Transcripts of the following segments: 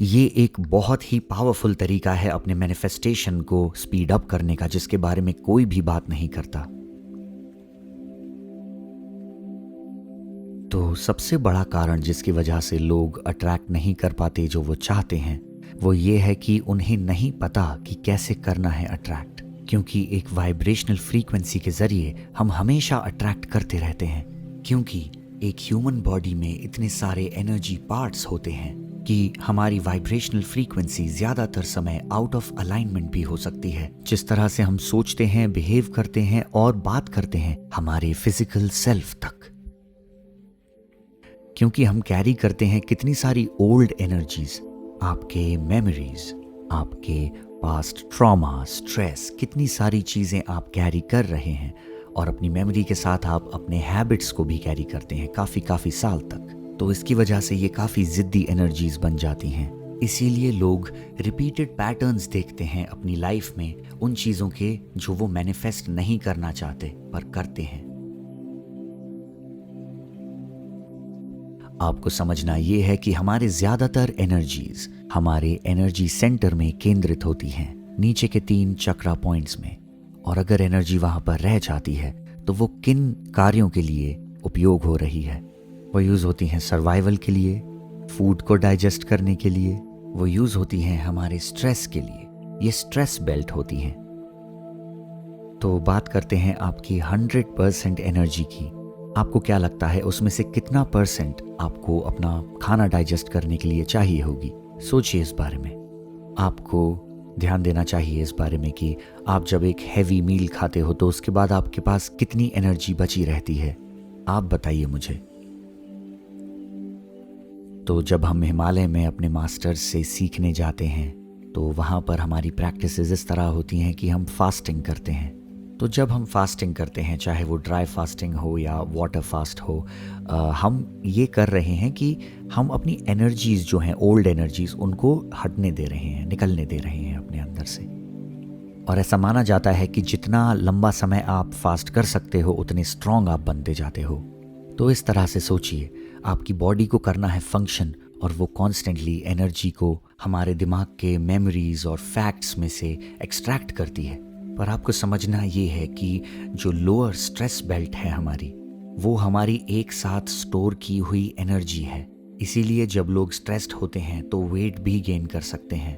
ये एक बहुत ही पावरफुल तरीका है अपने मैनिफेस्टेशन को स्पीड अप करने का, जिसके बारे में कोई भी बात नहीं करता। तो सबसे बड़ा कारण जिसकी वजह से लोग अट्रैक्ट नहीं कर पाते जो वो चाहते हैं, वो ये है कि उन्हें नहीं पता कि कैसे करना है अट्रैक्ट। क्योंकि एक वाइब्रेशनल फ्रीक्वेंसी के जरिए हम हमेशा अट्रैक्ट करते रहते हैं। क्योंकि एक ह्यूमन बॉडी में इतने सारे एनर्जी पार्ट्स होते हैं कि हमारी वाइब्रेशनल फ्रीक्वेंसी ज़्यादातर समय आउट ऑफ अलाइनमेंट भी हो सकती है। जिस तरह से हम सोचते हैं, बिहेव करते हैं और बात करते हैं, हमारे फिजिकल सेल्फ तक। क्योंकि हम कैरी करते हैं कितनी सारी ओल्ड एनर्जीज, आपके मेमोरीज, आपके पास्ट ट्रॉमा, स्ट्रेस, कितनी सारी चीज़ें आप कैरी कर रहे हैं। और अपनी मेमोरी के साथ आप अपने हैबिट्स को भी कैरी करते हैं काफ़ी साल तक। तो इसकी वजह से ये काफ़ी ज़िद्दी एनर्जीज बन जाती हैं। इसीलिए लोग रिपीटेड पैटर्न्स देखते हैं अपनी लाइफ में उन चीज़ों के जो वो मैनिफेस्ट नहीं करना चाहते पर करते हैं। आपको समझना ये है कि हमारे ज़्यादातर एनर्जीज हमारे एनर्जी सेंटर में केंद्रित होती हैं, नीचे के 3 चक्रा पॉइंट्स में। और अगर एनर्जी वहाँ पर रह जाती है तो वो किन कार्यों के लिए उपयोग हो रही है? वो यूज़ होती हैं सर्वाइवल के लिए, फूड को डाइजेस्ट करने के लिए, वो यूज़ होती हैं हमारे स्ट्रेस के लिए। ये स्ट्रेस बेल्ट होती हैं। तो बात करते हैं आपकी 100% एनर्जी की। आपको क्या लगता है उसमें से कितना % आपको अपना खाना डाइजेस्ट करने के लिए चाहिए होगी? सोचिए इस बारे में। आपको ध्यान देना चाहिए इस बारे में कि आप जब एक हैवी मील खाते हो तो उसके बाद आपके पास कितनी एनर्जी बची रहती है। आप बताइए मुझे। तो जब हम हिमालय में अपने मास्टर्स से सीखने जाते हैं तो वहाँ पर हमारी प्रैक्टिसेस इस तरह होती हैं कि हम फास्टिंग करते हैं। तो जब हम फास्टिंग करते हैं, चाहे वो ड्राई फास्टिंग हो या वाटर फास्ट हो, हम ये कर रहे हैं कि हम अपनी एनर्जीज़ जो हैं, ओल्ड एनर्जीज़, उनको हटने दे रहे हैं, निकलने दे रहे हैं अपने अंदर से। और ऐसा माना जाता है कि जितना लंबा समय आप फास्ट कर सकते हो उतने स्ट्रॉन्ग आप बनते जाते हो। तो इस तरह से सोचिए, आपकी बॉडी को करना है फंक्शन और वो कॉन्स्टेंटली एनर्जी को हमारे दिमाग के मेमोरीज और फैक्ट्स में से एक्सट्रैक्ट करती है। पर आपको समझना ये है कि जो लोअर स्ट्रेस बेल्ट है हमारी, वो हमारी एक साथ स्टोर की हुई एनर्जी है। इसीलिए जब लोग स्ट्रेस्ड होते हैं तो वेट भी गेन कर सकते हैं।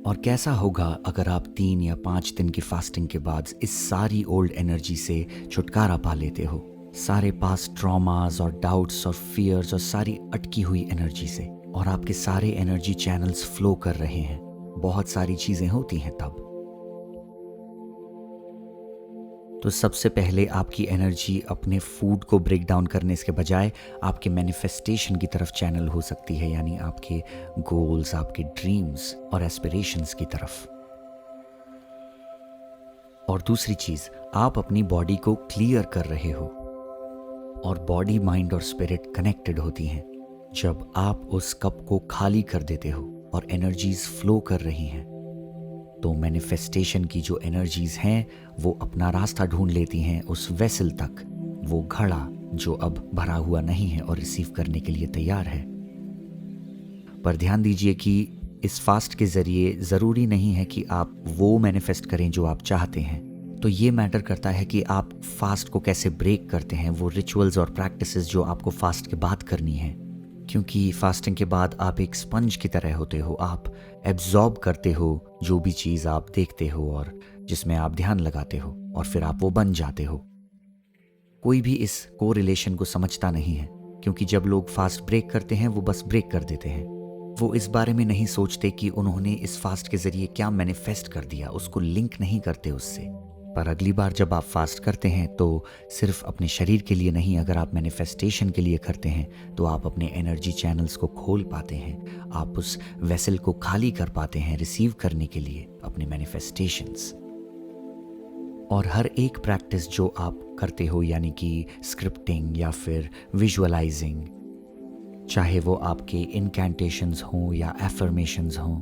और कैसा होगा अगर आप 3 या 5 दिन की फास्टिंग के बाद इस सारी ओल्ड एनर्जी से छुटकारा पा लेते हो, सारे पास्ट ट्रॉमास और डाउट्स और फियर्स और सारी अटकी हुई एनर्जी से, और आपके सारे एनर्जी चैनल्स फ्लो कर रहे हैं। बहुत सारी चीज़ें होती हैं तब। तो सबसे पहले आपकी एनर्जी अपने फूड को ब्रेक डाउन करने के बजाय आपके मैनिफेस्टेशन की तरफ चैनल हो सकती है, यानी आपके गोल्स, आपके ड्रीम्स और एस्पिरेशंस की तरफ। और दूसरी चीज़, आप अपनी बॉडी को क्लियर कर रहे हो, और बॉडी, माइंड और स्पिरिट कनेक्टेड होती हैं जब आप उस कप को खाली कर देते हो और एनर्जीज फ्लो कर रही हैं। तो मैनिफेस्टेशन की जो एनर्जीज हैं वो अपना रास्ता ढूंढ लेती हैं उस वेसल तक, वो घड़ा जो अब भरा हुआ नहीं है और रिसीव करने के लिए तैयार है। पर ध्यान दीजिए कि इस फास्ट के ज़रिए ज़रूरी नहीं है कि आप वो मैनिफेस्ट करें जो आप चाहते हैं। तो ये मैटर करता है कि आप फास्ट को कैसे ब्रेक करते हैं, वो रिचुअल्स और प्रैक्टिसेस जो आपको फास्ट के बाद करनी है। क्योंकि फास्टिंग के बाद आप एक स्पंज की तरह होते हो, आप एब्जॉर्ब करते हो जो भी चीज़ आप देखते हो और जिसमें आप ध्यान लगाते हो, और फिर आप वो बन जाते हो। कोई भी इस कोरिलेशन को समझता नहीं है, क्योंकि जब लोग फास्ट ब्रेक करते हैं वो बस ब्रेक कर देते हैं। वो इस बारे में नहीं सोचते कि उन्होंने इस फास्ट के ज़रिए क्या मैनिफेस्ट कर दिया, उसको लिंक नहीं करते उससे। पर अगली बार जब आप फास्ट करते हैं तो सिर्फ अपने शरीर के लिए नहीं, अगर आप मैनिफेस्टेशन के लिए करते हैं तो आप अपने एनर्जी चैनल्स को खोल पाते हैं, आप उस वेसल को खाली कर पाते हैं रिसीव करने के लिए अपने मैनिफेस्टेशंस। और हर एक प्रैक्टिस जो आप करते हो, यानी कि स्क्रिप्टिंग या फिर विजुअलाइजिंग, चाहे वो आपके इनकैंटेशंस हों या एफर्मेशंस हों,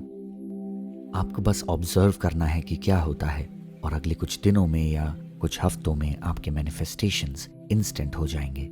आपको बस ऑब्जर्व करना है कि क्या होता है, और अगले कुछ दिनों में या कुछ हफ्तों में आपके मैनिफेस्टेशंस इंस्टेंट हो जाएंगे।